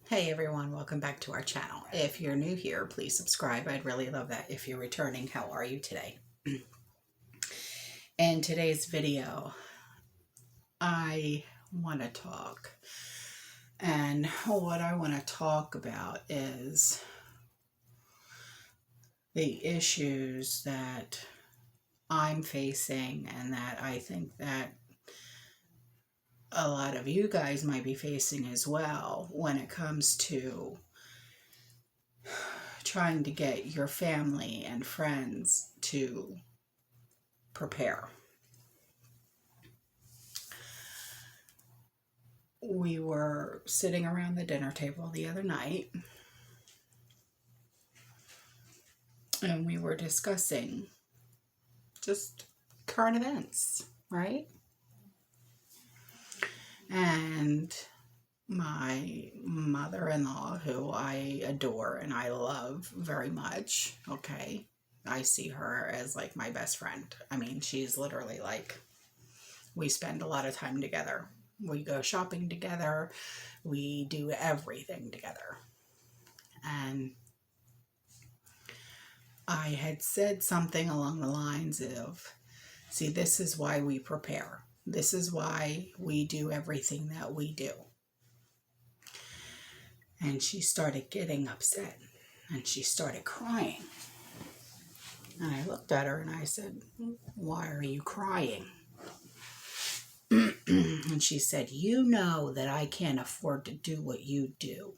Hey everyone, welcome back to our channel. If you're new here, please subscribe. I'd really love that. If you're returning, how are you today? In today's video, I want to talk. And what I want to talk about is the issues that I'm facing and that I think that a lot of you guys might be facing as well when it comes to trying to get your family and friends to prepare. We were sitting around the dinner table the other night and we were discussing just current events, right? And my mother-in-law, who I adore and I love very much, okay, I see her as like my best friend. I mean, she's literally like, we spend a lot of time together. We go shopping together. We do everything together. And I had said something along the lines of, see, this is why we prepare. This is why we do everything that we do. And she started getting upset and she started crying. And I looked at her and I said, why are you crying? And she said, you know that I can't afford to do what you do.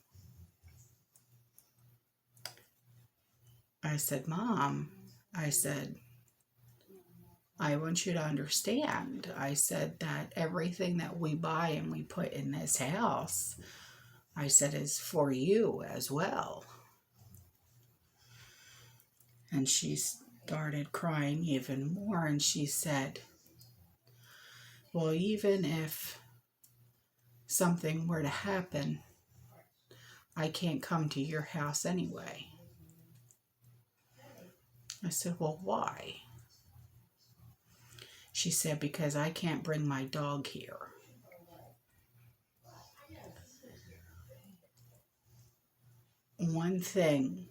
I said, Mom, I said, I want you to understand. I said that everything that we buy and we put in this house, I said, is for you as well. And she started crying even more and she said, well, even if something were to happen, I can't come to your house anyway. I said, well, why? She said, because I can't bring my dog here. One thing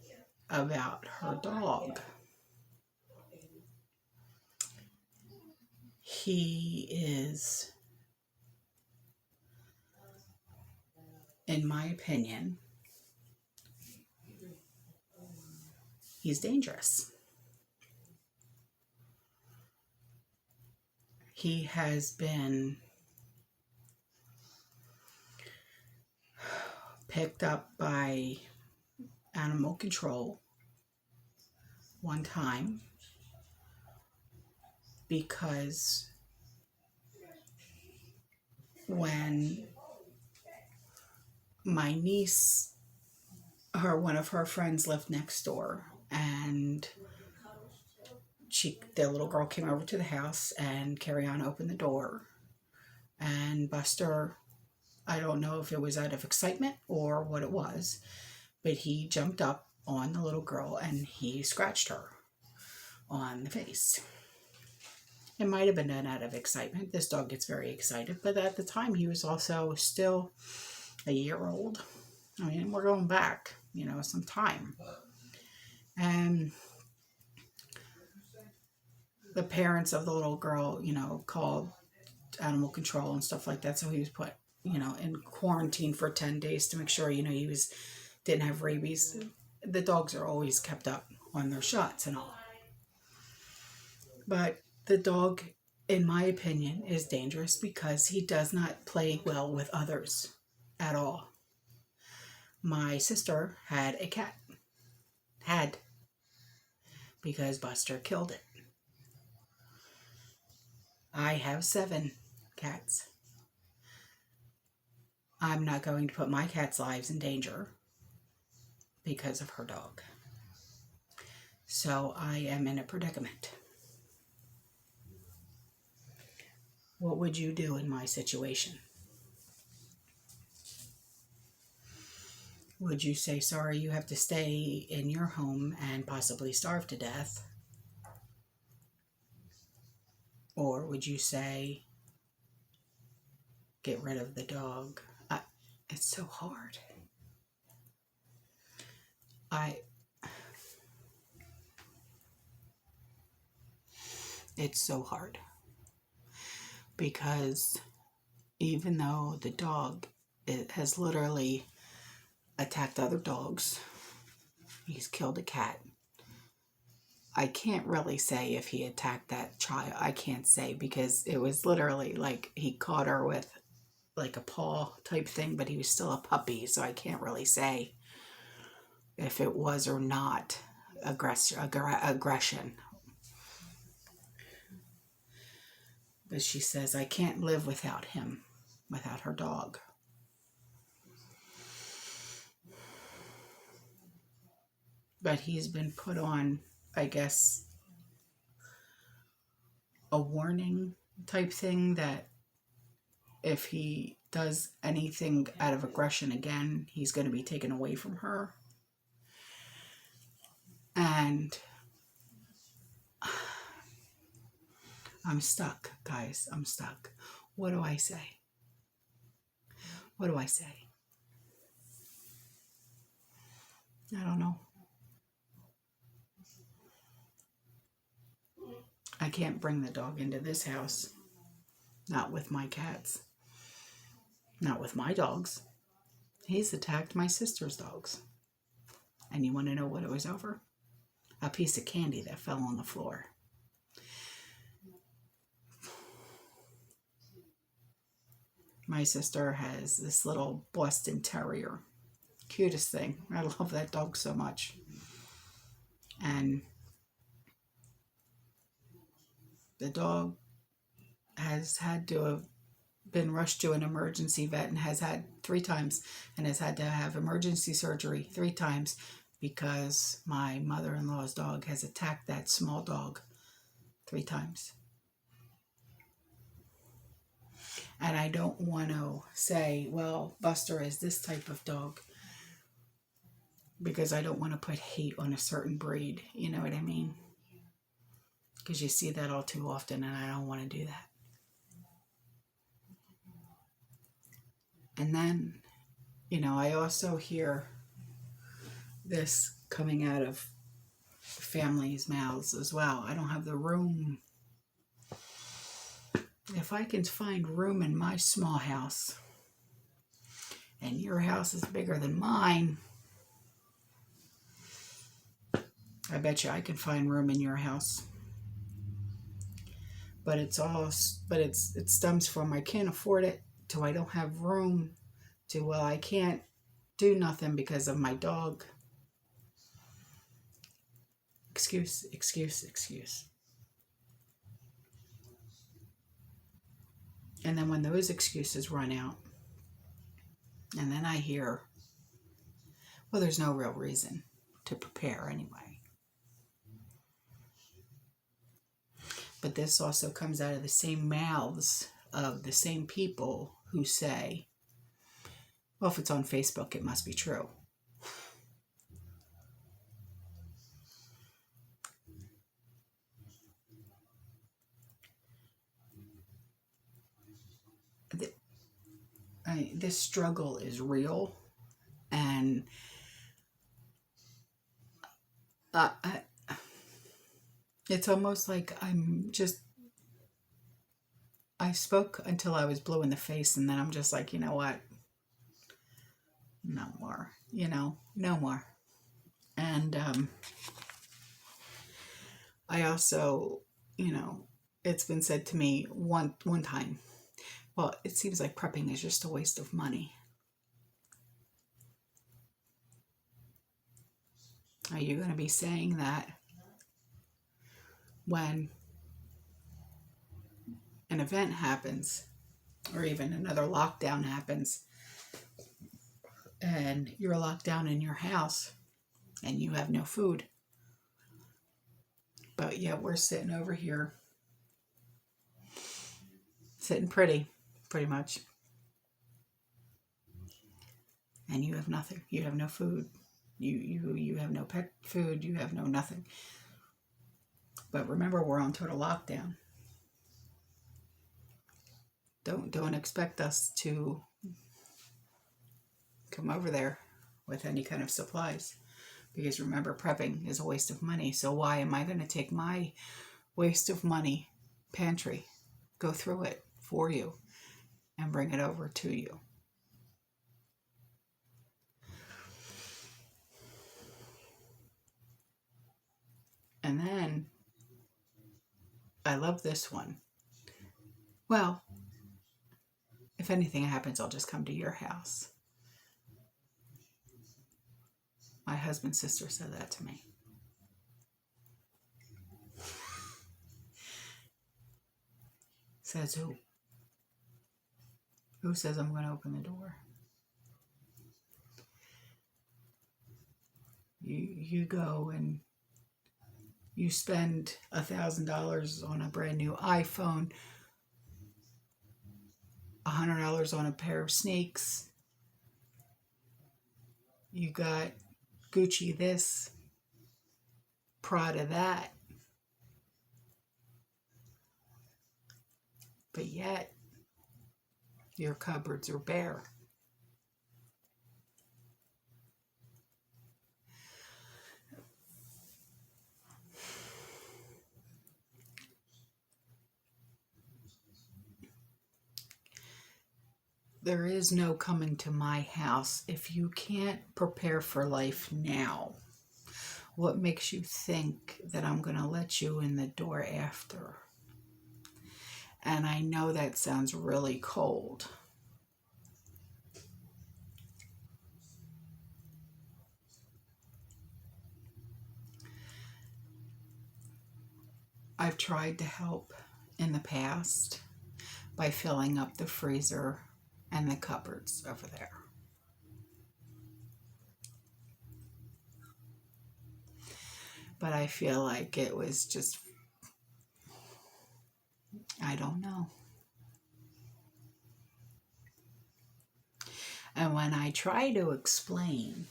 about her dog, he is, in my opinion, he's dangerous. He has been picked up by animal control one time because when my niece, one of her friends lived next door, and the little girl came over to the house and Carrie Ann opened the door and Buster, I don't know if it was out of excitement or what it was, but he jumped up on the little girl and he scratched her on the face. It might have been done out of excitement. This dog gets very excited, but at the time he was also still a year old. I mean, we're going back, some time. And the parents of the little girl, called animal control and stuff like that. So he was put, in quarantine for 10 days to make sure, he didn't have rabies. The dogs are always kept up on their shots and all. But the dog, in my opinion, is dangerous because he does not play well with others at all. My sister had a cat. Because Buster killed it. I have 7 cats. I'm not going to put my cats' lives in danger because of her dog. So I am in a predicament. What would you do in my situation? Would you say, sorry, you have to stay in your home and possibly starve to death? Or would you say, get rid of the dog? It's so hard. I it's so hard because even though the dog it has literally attacked other dogs, he's killed a cat. I can't really say if he attacked that child. I can't say because it was literally like he caught her with like a paw type thing, but he was still a puppy, so I can't really say if it was or not aggression. But she says, I can't live without him, without her dog. But he's been put on, I guess, a warning type thing that if he does anything out of aggression again, he's going to be taken away from her. And I'm stuck, guys. I'm stuck. What do I say? What do I say? I don't know. I can't bring the dog into this house. Not with my cats. Not with my dogs. He's attacked my sister's dogs. And you want to know what it was over? A piece of candy that fell on the floor. My sister has this little Boston Terrier. Cutest thing. I love that dog so much. And the dog has had to have been rushed to an emergency vet and has had 3 times and has had to have emergency surgery 3 times because my mother-in-law's dog has attacked that small dog 3 times. And I don't want to say, well, Buster is this type of dog because I don't want to put hate on a certain breed. You know what I mean? Because you see that all too often and I don't want to do that. And then, I also hear this coming out of families' mouths as well. I don't have the room. If I can find room in my small house and your house is bigger than mine, I bet you I can find room in your house. But it stems from I can't afford it to I don't have room to, well, I can't do nothing because of my dog. Excuse. And then when those excuses run out, and then I hear, well, there's no real reason to prepare anyway. But this also comes out of the same mouths of the same people who say, well, if it's on Facebook, it must be true. This struggle is real, and it's almost like I spoke until I was blue in the face, and then I'm just like, you know what? No more, no more. And I also, it's been said to me one time, well, it seems like prepping is just a waste of money. Are you going to be saying that when an event happens or even another lockdown happens and you're locked down in your house and you have no food, but yet we're sitting over here sitting pretty much, and you have nothing, you have no food, you have no pet food, you have no nothing. But remember, we're on total lockdown. Don't expect us to come over there with any kind of supplies, Because remember, prepping is a waste of money. So why am I going to take my waste of money pantry, go through it for you, and bring it over to you? And then, I love this one. Well, if anything happens, I'll just come to your house. My husband's sister said that to me. Says who? Who says I'm going to open the door? You go and you spend $1,000 on a brand new iPhone, $100 on a pair of sneaks. You got Gucci this, Prada that. But yet, your cupboards are bare. There is no coming to my house if you can't prepare for life now. What makes you think that I'm going to let you in the door after? And I know that sounds really cold. I've tried to help in the past by filling up the freezer and the cupboards over there. But I feel like it was just, I don't know. And when I try to explain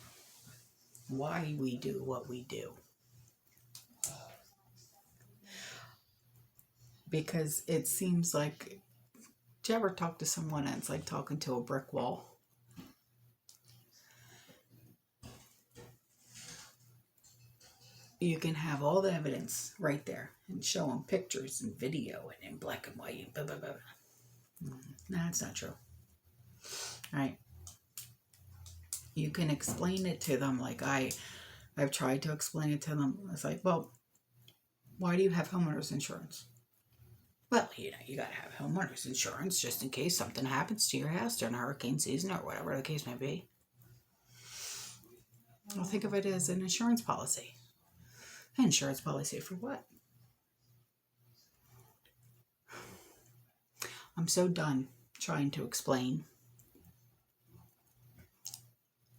why we do what we do, because it seems like, do you ever talk to someone and it's like talking to a brick wall? You can have all the evidence right there and show them pictures and video and in black and white and blah, blah, blah. No, that's not true. All right. You can explain it to them like I've tried to explain it to them. It's like, well, why do you have homeowners insurance? Well, you got to have homeowners insurance just in case something happens to your house during hurricane season or whatever the case may be. Well, think of it as an insurance policy. An insurance policy for what? I'm so done trying to explain.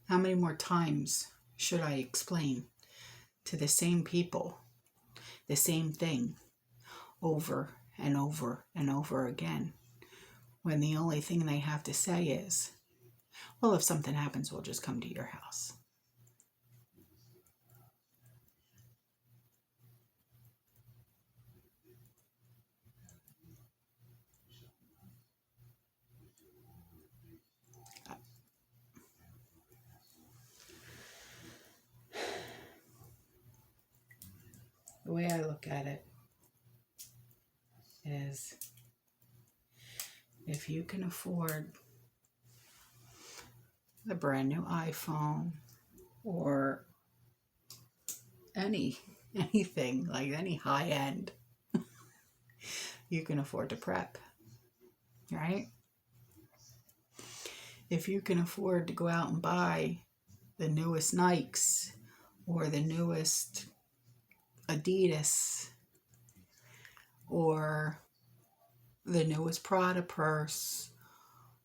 How many more times should I explain to the same people the same thing over and over and over again, when the only thing they have to say is, well, if something happens, we'll just come to your house. The way I look at it is, if you can afford the brand new iPhone or anything, like any high end, you can afford to prep, right? If you can afford to go out and buy the newest Nikes or the newest Adidas or the newest Prada purse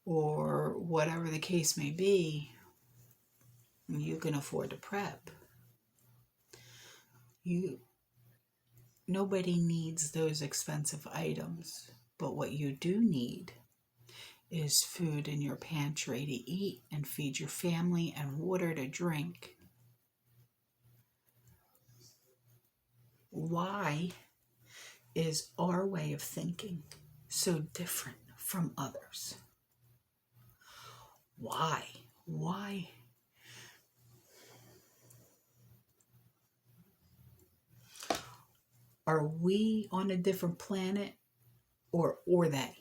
or whatever the case may be, you can afford to prep. Nobody needs those expensive items, but what you do need is food in your pantry to eat and feed your family and water to drink. Why is our way of thinking so different from others? Why? Are we on a different planet, or they?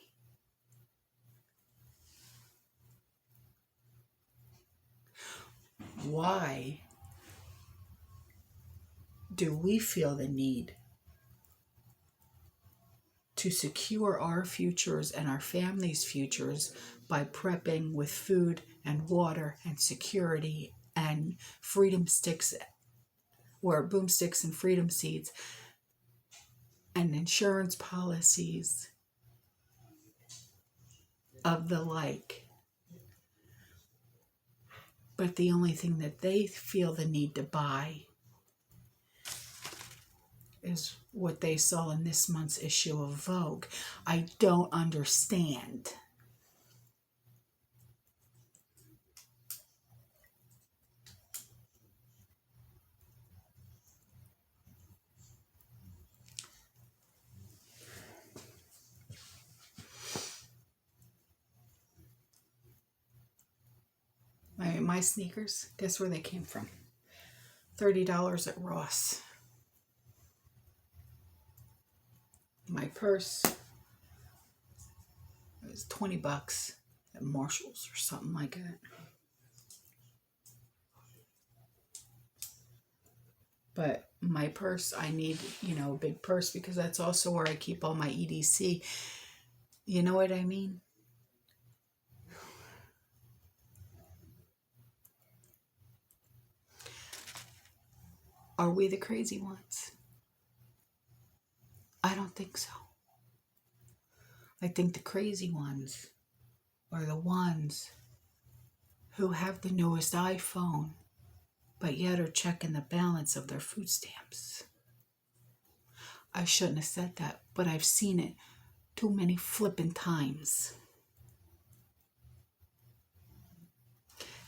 Why do we feel the need to secure our futures and our families' futures by prepping with food and water and security and freedom sticks, or boomsticks and freedom seeds, and insurance policies of the like? But the only thing that they feel the need to buy is what they saw in this month's issue of Vogue. I don't understand. My sneakers, guess where they came from? $30 at Ross. My purse, it was $20 at Marshall's or something like that. But my purse, I need, a big purse, because that's also where I keep all my EDC. You know what I mean? Are we the crazy ones? I don't think so. I think the crazy ones are the ones who have the newest iPhone, but yet are checking the balance of their food stamps. I shouldn't have said that, but I've seen it too many flippin' times.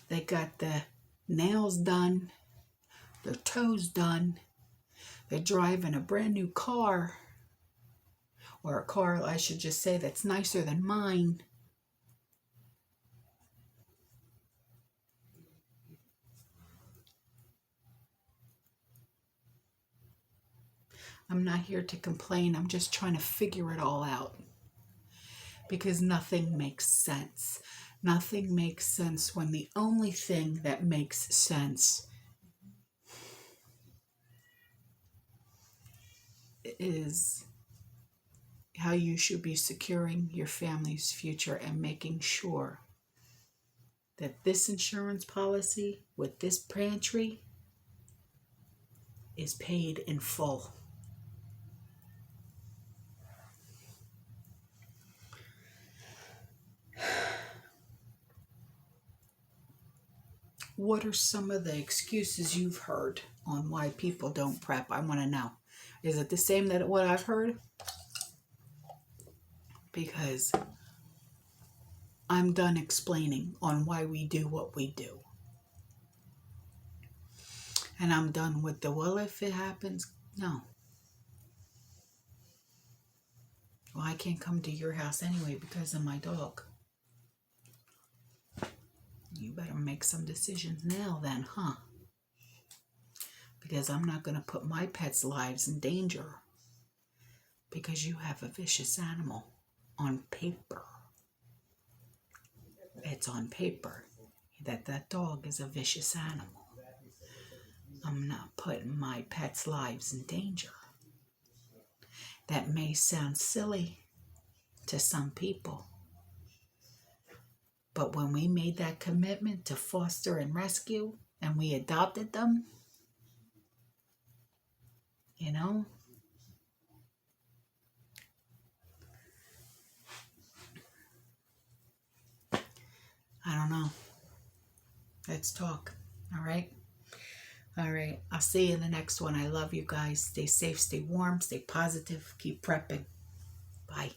They got the nails done, their toes done, they're driving a brand new car, or a car, I should just say, that's nicer than mine. I'm not here to complain. I'm just trying to figure it all out, because nothing makes sense. Nothing makes sense when the only thing that makes sense is how you should be securing your family's future and making sure that this insurance policy with this pantry is paid in full. What are some of the excuses you've heard on why people don't prep? I want to know. Is it the same that what I've heard? Because I'm done explaining on why we do what we do. And I'm done with the, well, if it happens, no. Well, I can't come to your house anyway because of my dog. You better make some decisions now then, huh? Because I'm not going to put my pets' lives in danger because you have a vicious animal on paper. It's on paper that that dog is a vicious animal. I'm not putting my pets' lives in danger. That may sound silly to some people, but when we made that commitment to foster and rescue and we adopted them, I don't know. Let's talk. All right? All right. I'll see you in the next one. I love you guys. Stay safe, stay warm, stay positive, keep prepping. Bye.